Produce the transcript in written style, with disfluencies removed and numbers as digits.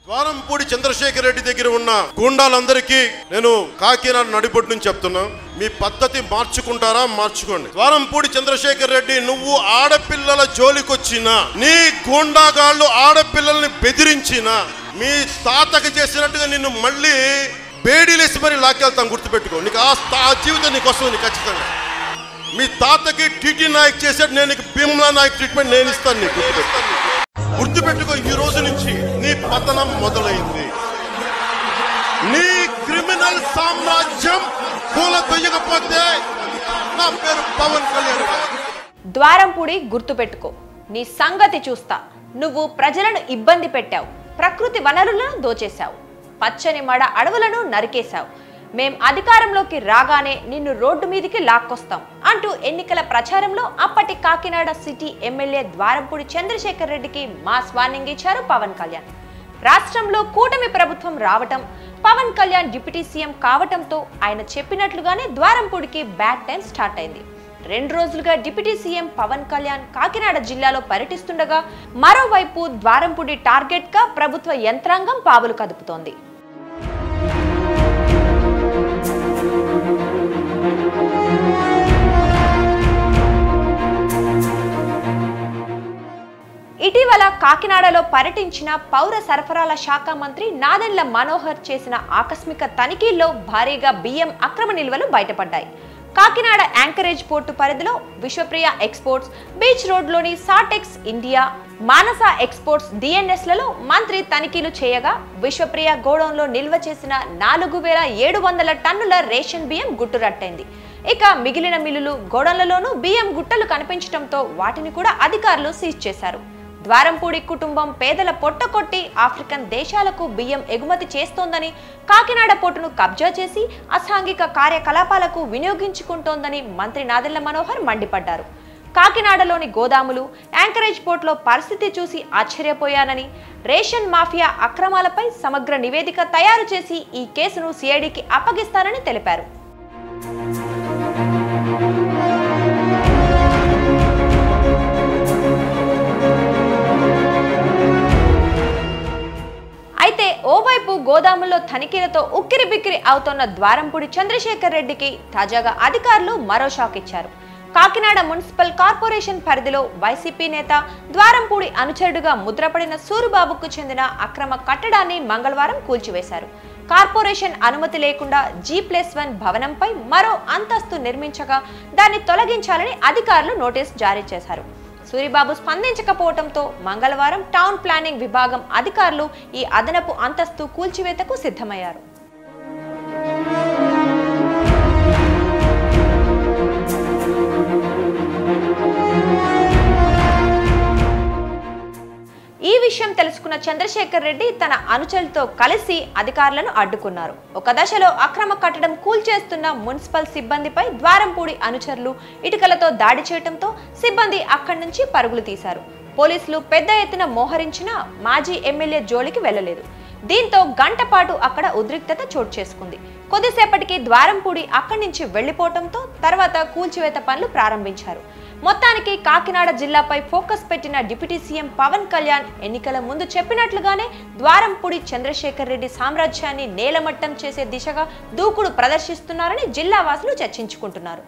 ద్వారంపూడి చంద్రశేఖర్ రెడ్డి దగ్గర ఉన్న గూండాలందరికీ నేను కాకినాడ నడిబొట్టు నుంచి చెప్తున్నా, మీ పద్ధతి మార్చుకుంటారా? మార్చుకోండి. ద్వారంపూడి చంద్రశేఖర్ రెడ్డి, నువ్వు ఆడపిల్లల జోలికొచ్చినా, నీ గూండాగాళ్ళు ఆడపిల్లల్ని బెదిరించినా, మీ తాతకి చేసినట్టుగా నిన్ను మళ్ళీ బేడీలేసి మరి లాక్కెళ్తాం. గుర్తుపెట్టుకో, నీకు ఆ జీవితం నీకు వస్తుంది. నీకు ఖచ్చితంగా మీ తాతకి టీటీ నాయక్ చేసాడు, నేను నీకు భీమ్లా నాయక్ ట్రీట్మెంట్ నేను ఇస్తాను. నీకు గుర్తుపెట్టుకో, ఈ రోజు నుంచి నీ పతనం మొదలైంది. నీ క్రిమినల్ సామ్రాజ్యం కూలదొయ్యకపోతే నా పేరు పవన్ కళ్యాణ్. ద్వారంపూడి గుర్తుపెట్టుకో, నీ సంగతి చూస్తా. నువ్వు ప్రజలను ఇబ్బంది పెట్టావు, ప్రకృతి వనరులను దోచేశావు, పచ్చని మడ అడవులను నరికేశావు. మేం అధికారంలోకి రాగానే నిన్ను రోడ్డు మీదికి లాక్కొస్తాం అంటూ ఎన్నికల ప్రచారంలో అప్పటి కాకినాడ సిటీ ఎమ్మెల్యే ద్వారంపూడి చంద్రశేఖర్ రెడ్డికి మాస్ వార్నింగ్ ఇచ్చారు పవన్ కళ్యాణ్. రాష్ట్రంలో కూటమి ప్రభుత్వం రావటం, పవన్ కళ్యాణ్ డిప్యూటీ సీఎం కావటంతో ఆయన చెప్పినట్లుగానే ద్వారంపూడికి బ్యాడ్ టైం స్టార్ట్ అయింది. 2 రోజులుగా డిప్యూటీ సీఎం పవన్ కళ్యాణ్ కాకినాడ జిల్లాలో పర్యటిస్తుండగా, మరోవైపు ద్వారంపూడి టార్గెట్ గా ప్రభుత్వ యంత్రాంగం పావులు కదుపుతోంది. ఇటీవల కాకినాడలో పర్యటించిన పౌర సరఫరాల శాఖ మంత్రి నాదెండ్ల మనోహర్ చేసిన ఆకస్మిక తనిఖీల్లో భారీగా బియ్యం అక్రమ నిల్వలు బయటపడ్డాయి. కాకినాడ యాంకరేజ్ పోర్టు పరిధిలో విశ్వప్రియ ఎక్స్పోర్ట్స్, బీచ్ రోడ్లోని సాటెక్స్ ఇండియా, మానస ఎక్స్పోర్ట్స్ డిఎన్ఎస్లలో మంత్రి తనిఖీలు చేయగా, విశ్వప్రియ గోడౌన్లో నిల్వ చేసిన 4700 టన్నుల రేషన్ బియ్యం గుట్టురట్టయింది. ఇక మిగిలిన మిల్లులు, గోడౌన్లలోనూ బియ్యం గుట్టలు కనిపించడంతో వాటిని కూడా అధికారులు సీజ్ చేశారు. ద్వారంపూడి కుటుంబం పేదల పొట్టకొట్టి ఆఫ్రికన్ దేశాలకు బియ్యం ఎగుమతి చేస్తోందని, కాకినాడ పోర్టును కబ్జా చేసి అసాంఘిక కార్యకలాపాలకు వినియోగించుకుంటోందని మంత్రి నాదెండ్ల మనోహర్ మండిపడ్డారు. కాకినాడలోని గోదాములు, యాంకరేజ్ పోర్టులో పరిస్థితి చూసి ఆశ్చర్యపోయానని, రేషన్ మాఫియా అక్రమాలపై సమగ్ర నివేదిక తయారు చేసి ఈ కేసును సిఐడికి అప్పగిస్తానని తెలిపారు. అయితే ఓవైపు గోదాముల్లో తనిఖీలతో ఉక్కిరిబిక్కిరి అవుతున్న ద్వారంపూడి చంద్రశేఖర్ రెడ్డికి తాజాగా అధికారులు మరో షాక్ ఇచ్చారు. కాకినాడ మున్సిపల్ కార్పొరేషన్ పరిధిలో వైసీపీ నేత, ద్వారంపూడి అనుచరుడుగా ముద్రపడిన సూరిబాబుకు చెందిన అక్రమ కట్టడాన్ని మంగళవారం కూల్చివేశారు. కార్పొరేషన్ అనుమతి లేకుండా G+1 భవనంపై మరో అంతస్తు నిర్మించగా దాన్ని తొలగించాలని అధికారులు నోటీస్ జారీ చేశారు. సూరిబాబు స్పందించకపోవడంతో మంగళవారం టౌన్ ప్లానింగ్ విభాగం అధికారులు ఈ అదనపు అంతస్తు కూల్చివేతకు సిద్ధమయ్యారు. ఈ విషయం తెలుసుకున్న చంద్రశేఖర్ రెడ్డి తన అనుచరులతో కలిసి అధికారులను అడ్డుకున్నారు. ఒక దశలో అక్రమ కట్టడం కూల్చేస్తున్న మున్సిపల్ సిబ్బందిపై ద్వారంపూడి అనుచరులు ఇటుకలతో దాడి చేయడంతో సిబ్బంది అక్కడి నుంచి పరుగులు తీశారు. పోలీసులు పెద్ద ఎత్తున మోహరించినా మాజీ ఎమ్మెల్యే జోలికి వెళ్లలేదు. దీంతో గంట పాటు అక్కడ ఉద్రిక్తత చోటు చేసుకుంది. కొద్దిసేపటికి ద్వారంపూడి అక్కడి నుంచి వెళ్లిపోవడంతో తర్వాత కూల్చివేత పనులు ప్రారంభించారు. మొత్తానికి కాకినాడ జిల్లాపై ఫోకస్ పెట్టిన డిప్యూటీ సీఎం పవన్ కళ్యాణ్ ఎన్నికల ముందు చెప్పినట్లుగానే ద్వారంపూడి చంద్రశేఖర్ రెడ్డి సామ్రాజ్యాన్ని నేలమట్టం చేసే దిశగా దూకుడు ప్రదర్శిస్తున్నారని జిల్లా వాసులు చర్చించుకుంటున్నారు.